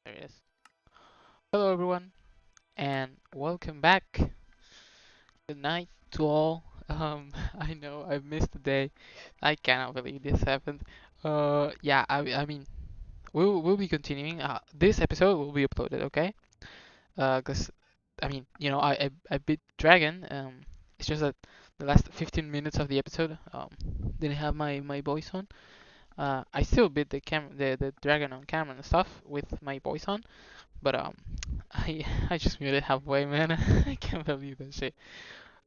There it is. Hello, everyone, and welcome back. Good night to all. I know I've missed a day. I cannot believe this happened. Yeah, I mean, we'll be continuing. This episode will be uploaded, okay? 'Cause I mean, I beat Dragon. It's just that the last 15 minutes of the episode didn't have my voice on. I still beat the dragon on camera and stuff with my voice on. But I just muted halfway, man. I can't believe that shit.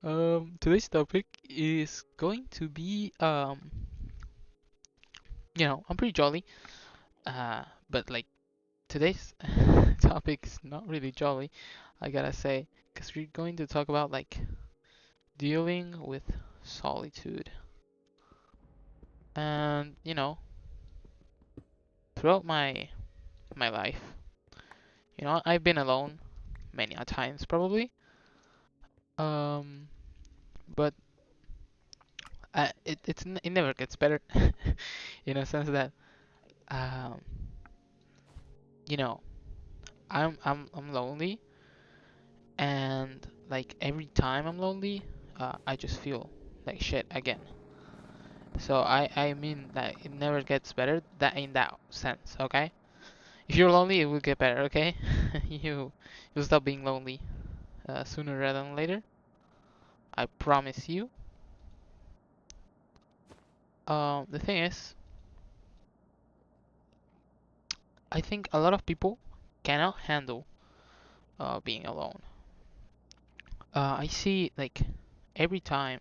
Today's topic is going to be I'm pretty jolly. But like today's topic is not really jolly, I gotta say, because we're going to talk about like dealing with solitude. And throughout my life, I've been alone many a times probably. Um, but it never gets better in a sense that um, you know I'm lonely, and like every time I'm lonely, I just feel like shit again. So I mean that it never gets better that in that sense. Okay, if you're lonely, it will get better. Okay, you'll stop being lonely sooner rather than later. I promise you. The thing is, I think a lot of people cannot handle being alone. I see like every time,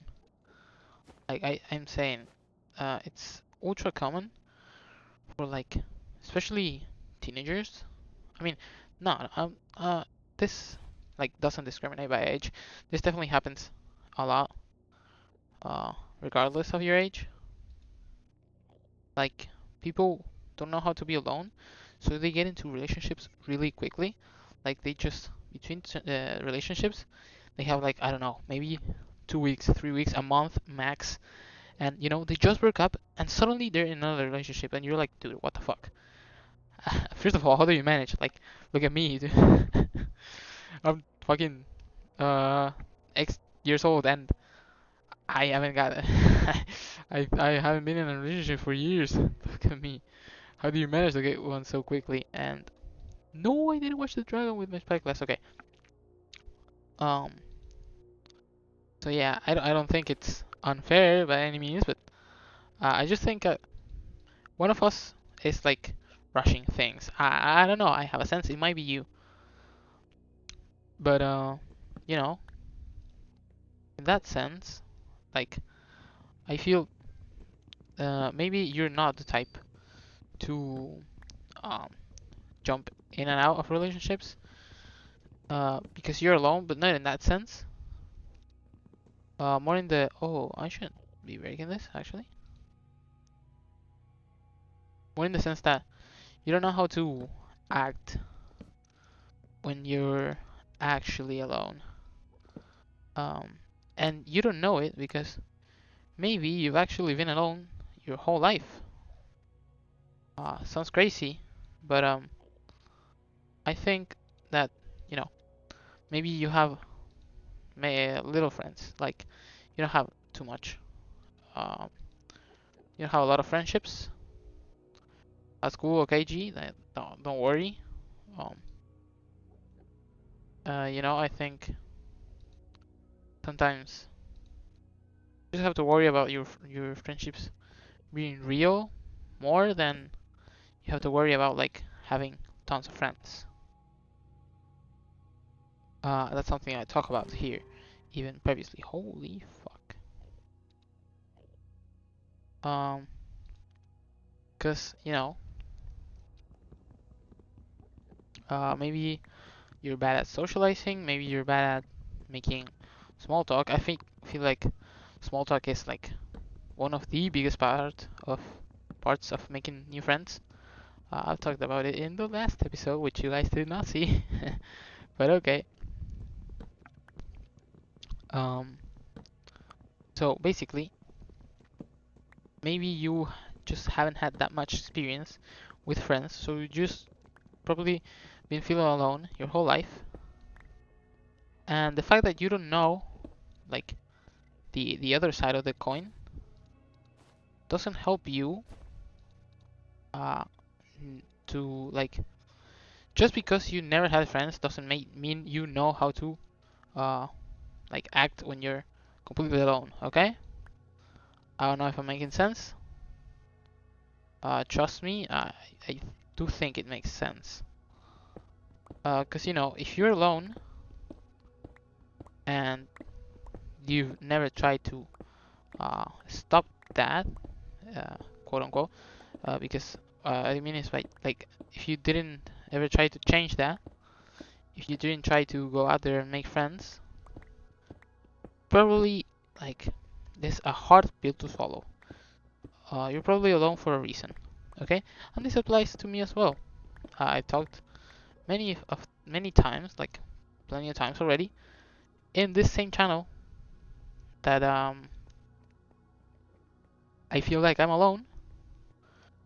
like I'm saying, it's ultra common for like, especially teenagers. I mean, no, this like doesn't discriminate by age. This definitely happens a lot, uh, regardless of your age. Like people don't know how to be alone, so they get into relationships really quickly. Like they just between relationships, they have like I don't know, maybe 2 weeks, 3 weeks, a month max, and they just broke up and suddenly they're in another relationship and you're like, dude, what the fuck? First of all, how do you manage? Like, look at me, dude. I'm fucking uh X years old and I haven't got I haven't been in a relationship for years. Look at me. How do you manage to get one so quickly? And no, I didn't watch the dragon with my spyglass. Okay. Um. So yeah, I don't think it's unfair by any means, but I just think one of us is like rushing things. I don't know. I have a sense it might be you, but you know, in that sense, like I feel maybe you're not the type to um jump in and out of relationships because you're alone, but not in that sense. More in the I shouldn't be breaking this actually. More in the sense that you don't know how to act when you're actually alone. Um, and you don't know it because maybe you've actually been alone your whole life. Sounds crazy, but I think that you know maybe you have little friends. Like you don't have too much. Um, you don't have a lot of friendships. That's cool. Okay, G. Don't worry. Um, I think sometimes you just have to worry about your friendships being real more than you have to worry about like having tons of friends. That's something I talk about here, even previously. Holy fuck. Um, cause maybe you're bad at socializing, maybe you're bad at making small talk. Feel like small talk is like one of the biggest parts of making new friends. I've talked about it in the last episode, which you guys did not see, but okay. Um, so basically, maybe you just haven't had that much experience with friends, so you just probably been feeling alone your whole life, and the fact that you don't know like the other side of the coin doesn't help you uh, to like just because you never had friends doesn't mean you know how to uh, like act when you're completely alone. Okay? I don't know if I'm making sense. Trust me, I do think it makes sense. Because you know, if you're alone and you've never tried to stop that, uh, quote unquote, because I mean it's like if you didn't ever try to change that, if you didn't try to go out there and make friends, probably like this a hard pill to swallow. You're probably alone for a reason, okay? And this applies to me as well. I've talked many times, like plenty of times already, in this same channel that I feel like I'm alone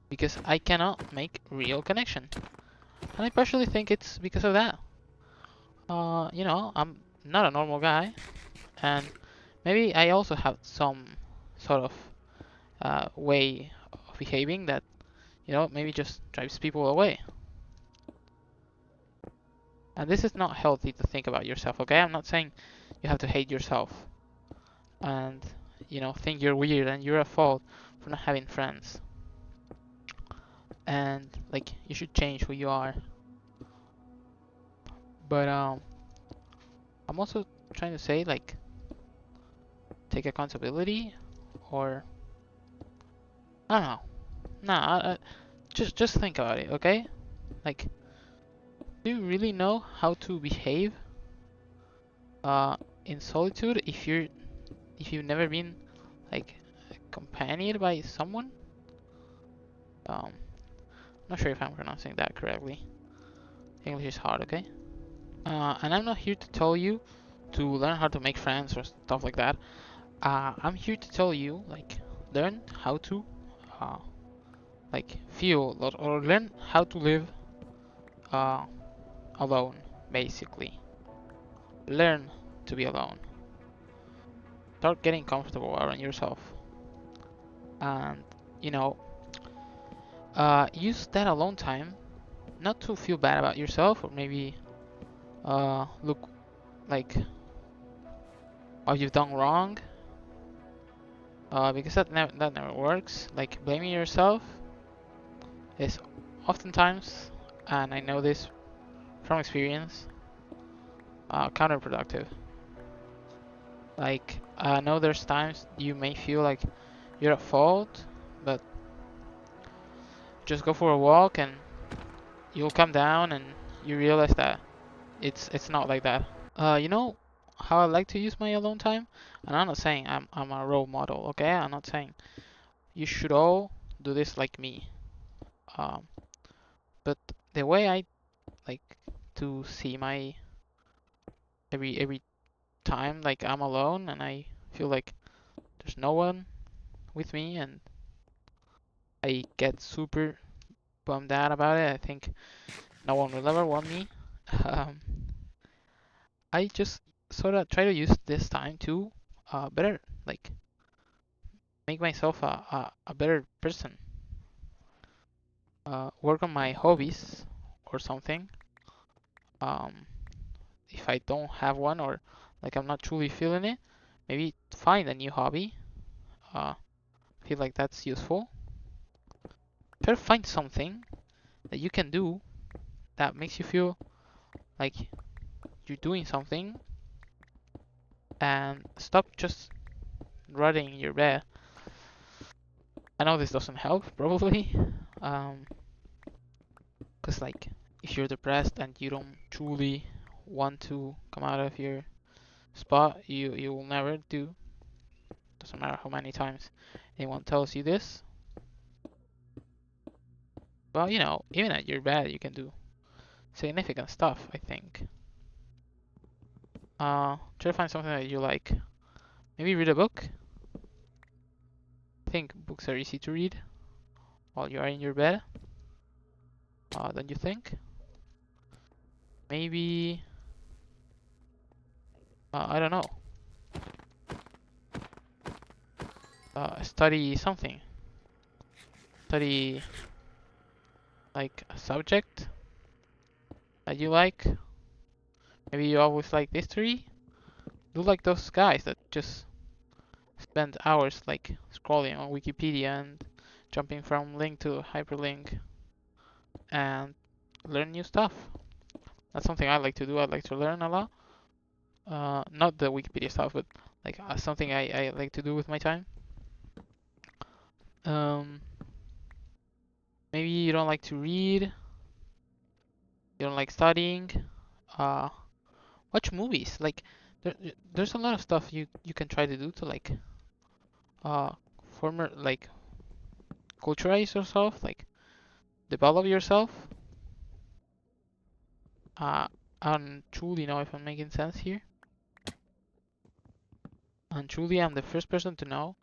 because I cannot make real connection, and I partially think it's because of that. You know, I'm not a normal guy, and maybe I also have some sort of way of behaving that you know maybe just drives people away. And this is not healthy to think about yourself, okay? I'm not saying you have to hate yourself and you know think you're weird and you're at fault for not having friends. And like you should change who you are. But I'm also trying to say like take accountability or I don't know. Nah, just think about it, okay? Like, do you really know how to behave uh, in solitude if you've never been like accompanied by someone? I'm not sure if I'm pronouncing that correctly. English is hard, okay? And I'm not here to tell you to learn how to make friends or stuff like that. I'm here to tell you like learn how to uh, like feel or learn how to live uh, alone, basically. Learn to be alone. Start getting comfortable around yourself, and you know, use that alone time not to feel bad about yourself or maybe look like what you've done wrong, because that never works. Like blaming yourself is oftentimes, and I know this from experience, counterproductive. Like I know there's times you may feel like you're at fault, but just go for a walk and you'll come down and you realize that it's not like that. You know how I like to use my alone time, and I'm not saying I'm a role model, okay? I'm not saying you should all do this like me. Um, but the way I like to see my every time like I'm alone and I feel like there's no one with me and I get super bummed out about it. I think no one will ever want me. Um, I just sort of try to use this time to better like make myself a better person. Work on my hobbies or something. Um, if I don't have one or like I'm not truly feeling it, maybe find a new hobby. Uh, feel like that's useful. Try to find something that you can do that makes you feel like you're doing something and stop just rotting in your bed. I know this doesn't help probably. Um, Cause like if you're depressed and you don't truly want to come out of your spot, you will never do. Doesn't matter how many times anyone tells you this. Well, you know, even at your bed, you can do significant stuff. I think. Try to find something that you like. Maybe read a book. I think books are easy to read while you are in your bed. Don't you think? maybe I don't know. Study something. Study like a subject that you like. Maybe you always like history. Do like those guys that just spend hours like scrolling on Wikipedia and jumping from link to hyperlink and learn new stuff. That's something I like to do. I like to learn a lot. Not the Wikipedia stuff, but like something I like to do with my time. Um, maybe you don't like to read. You don't like studying. Uh, watch movies. Like there's a lot of stuff you can try to do to like uh former like culturize yourself, like develop yourself. Uh, I don't truly know if I'm making sense here. And truly, I'm the first person to know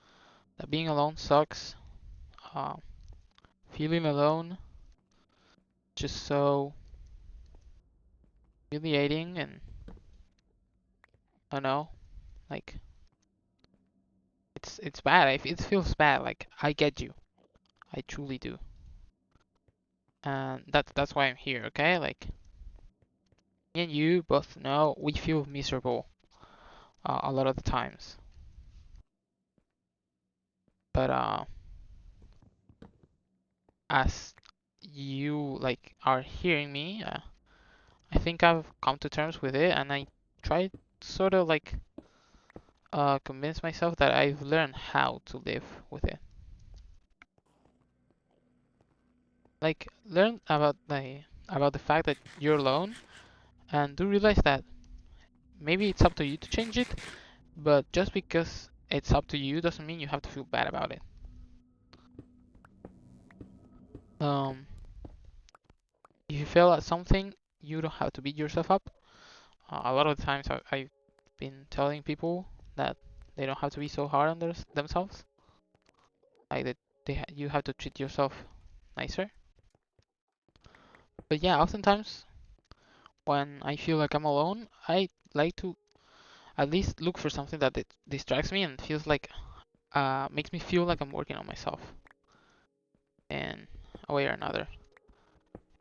that being alone sucks. Uh, feeling alone just so humiliating, and I don't know, like it's bad. It feels bad. Like I get you, I truly do, and that's why I'm here. Okay, like me and you both know we feel miserable a lot of the times, but as you like are hearing me, I think I've come to terms with it, and I try sort of like convince myself that I've learned how to live with it. Like learn about the fact that you're alone, and do realize that maybe it's up to you to change it, but just because it's up to you doesn't mean you have to feel bad about it. Um, if you fail at something, you don't have to beat yourself up. A lot of the times I've been telling people that they don't have to be so hard on themselves. Like that you have to treat yourself nicer. But yeah, oftentimes when I feel like I'm alone, I like to at least look for something that distracts me and feels like makes me feel like I'm working on myself in a way or another.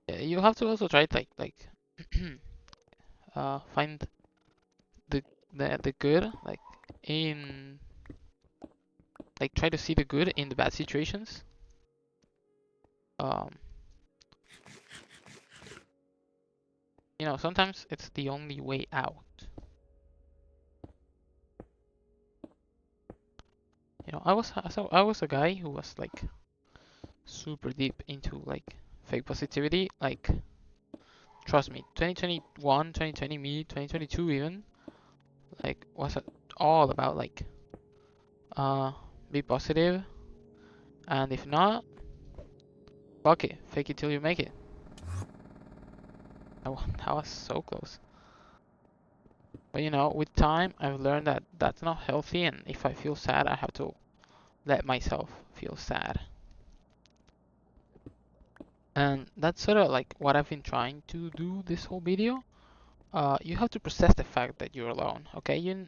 You have to also try it like find the the good like in like try to see the good in the bad situations. Um, sometimes it's the only way out. I was a guy who was like super deep into like fake positivity. Like trust me, 2021, 2020 me, 2022 even like was all about like uh be positive, and if not, fuck it, fake it till you make it. That was so close. But with time, I've learned that that's not healthy, and if I feel sad, I have to let myself feel sad. And that's sort of like what I've been trying to do this whole video. You have to process the fact that you're alone, okay?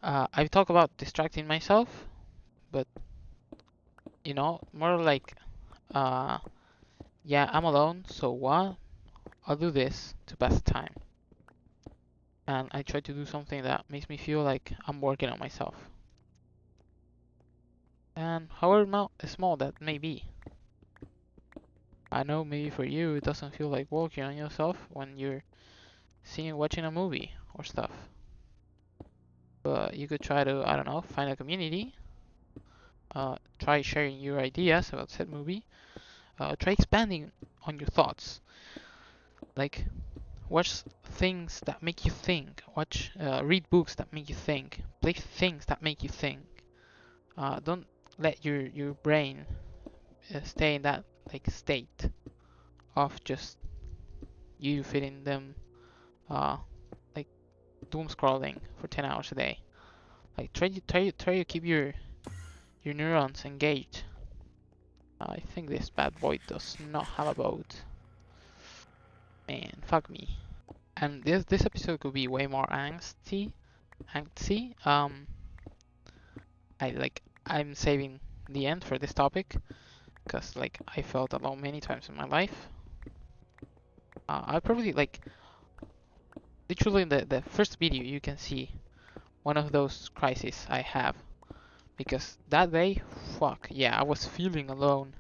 I've talked about distracting myself, but more like, uh, yeah, I'm alone, so what? I'll do this to pass the time. And I try to do something that makes me feel like I'm working on myself. And however small that may be. I know maybe for you it doesn't feel like working on yourself when you're watching a movie or stuff. But you could try to, I don't know, find a community. Try sharing your ideas about said movie. Try expanding on your thoughts. Like watch things that make you think. Read books that make you think. Play things that make you think. Don't let your brain stay in that like state of just you feeding them uh, like doom scrolling for 10 hours a day. Like try to keep your neurons engaged. I think this bad boy does not have a boat. Man, fuck me. And this episode could be way more angsty. I'm saving the end for this topic because like I felt alone many times in my life. I probably like literally in the first video you can see one of those crises I have because that day, fuck yeah, I was feeling alone.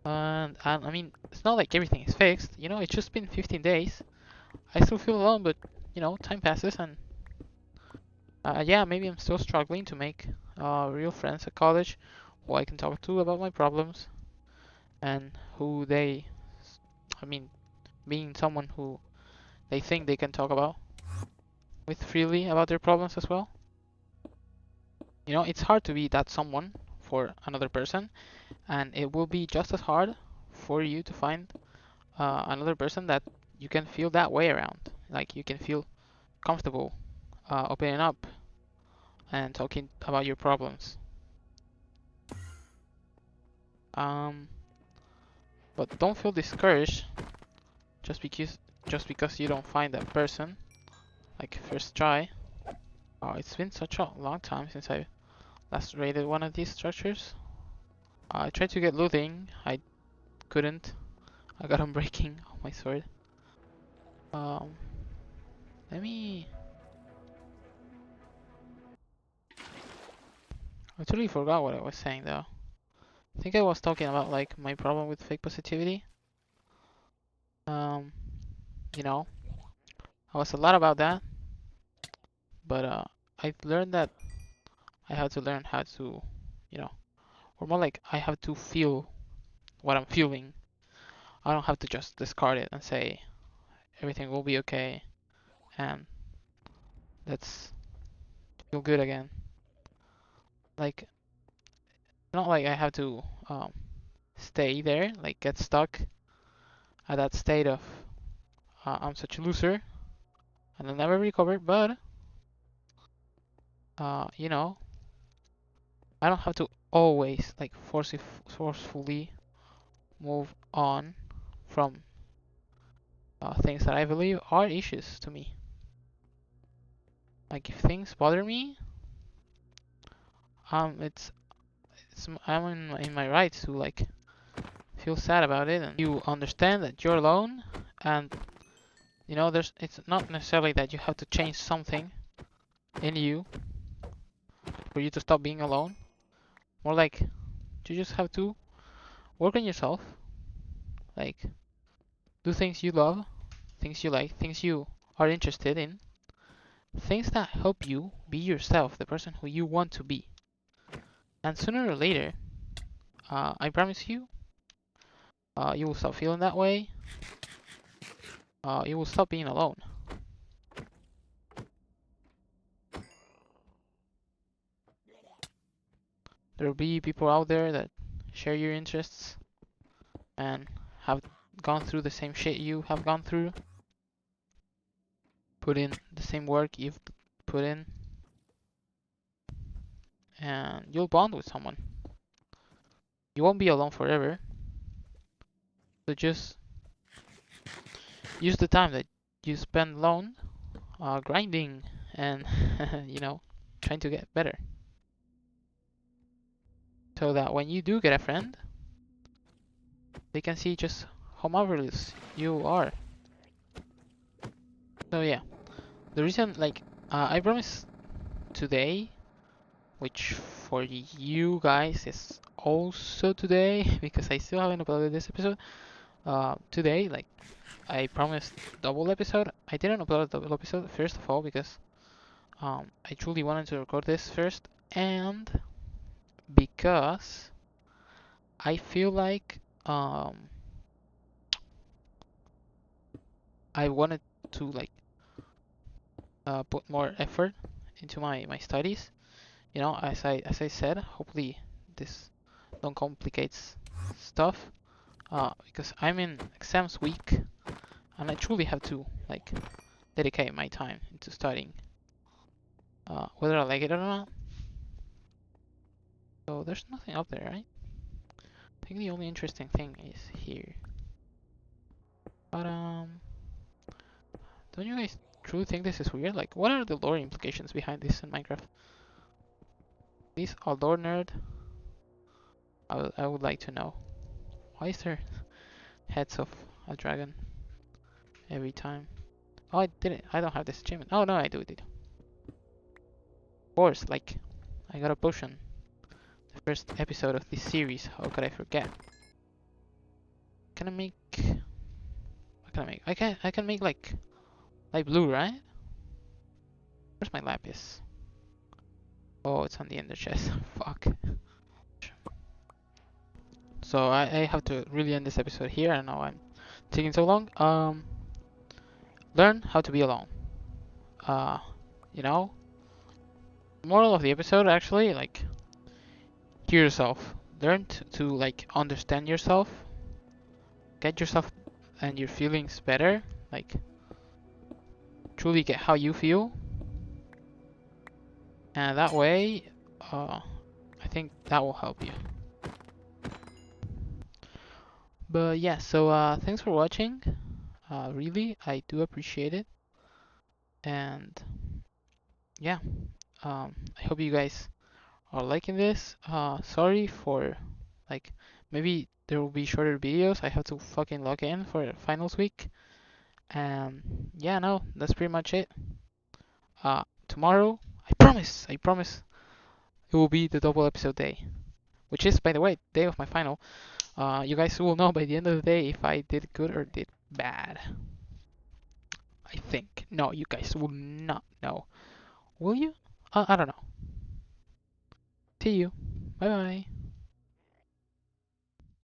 And I mean, it's not like everything is fixed. You know, it's just been 15 days. I still feel alone, but you know, time passes, and yeah, maybe I'm still struggling to make real friends at college who I can talk to about my problems and who I mean, being someone who they think they can talk about with freely about their problems as well. You know, it's hard to be that someone for another person, and it will be just as hard for you to find another person that you can feel that way around. Like you can feel comfortable opening up and talking about your problems. Um, but don't feel discouraged just because you don't find that person like first try. Oh, it's been such a long time since I last raided one of these structures. I tried to get looting, I couldn't. I got unbreaking on my sword. Um, let me. I totally forgot what I was saying though. I think I was talking about like my problem with fake positivity. Um, you know, I was a lot about that, but I learned that I have to learn how to, you know, or more like I have to feel what I'm feeling. I don't have to just discard it and say everything will be okay and let's feel good again. Like, not like I have to stay there, like get stuck at that state of I'm such a loser and I'll never recover, but you know, I don't have to always like forcefully move on from things that I believe are issues to me. Like if things bother me, I'm in my rights to like feel sad about it, and you understand that you're alone, and you know it's not necessarily that you have to change something in you for you to stop being alone. More like you just have to work on yourself, like do things you love, things you like, things you are interested in, things that help you be yourself, the person who you want to be. And sooner or later, I promise you, you will stop feeling that way. You will stop being alone. There will be people out there that share your interests and have gone through the same shit you have gone through, put in the same work you've put in, and you'll bond with someone. You won't be alone forever, so just use the time that you spend alone grinding and you know trying to get better, so that when you do get a friend, they can see just how marvelous you are. So yeah, the reason like I promised today, which for you guys is also today because I still haven't uploaded this episode. Today, like I promised double episode. I didn't upload a double episode first of all because I truly wanted to record this first, and because I feel like I wanted to like put more effort into my studies. You know, as I said, hopefully this don't complicates stuff. Because I'm in exams week, and I truly have to like dedicate my time into studying, whether I like it or not. So there's nothing up there, right? I think the only interesting thing is here. But Don't you guys truly think this is weird? Like, what are the lore implications behind this in Minecraft? Please, a lore nerd, I would like to know. Why is there heads of a dragon every time? Oh, I didn't. I don't have this achievement. Oh no, I do. Of course, like, I got a potion. The first episode of this series. How could I forget? Can I make? What can I make? I can make like light blue, right? Where's my lapis? Oh, it's on the ender chest. Fuck. So I have to really end this episode here. I know I'm taking so long. Learn how to be alone. Uh, you know, moral of the episode actually, like, hear yourself. Learn to like understand yourself. Get yourself and your feelings better. Like, truly get how you feel. And that way, I think that will help you. But yeah, so thanks for watching. Really, I do appreciate it. And yeah, I hope you guys are liking this. Sorry for like maybe there will be shorter videos. I have to fucking log in for finals week. And yeah, no, that's pretty much it. Tomorrow, I promise, it will be the double episode day, which is, by the way, day of my final. You guys will know by the end of the day if I did good or did bad. I think. No, you guys will not know. Will you? I don't know. See you. Bye bye.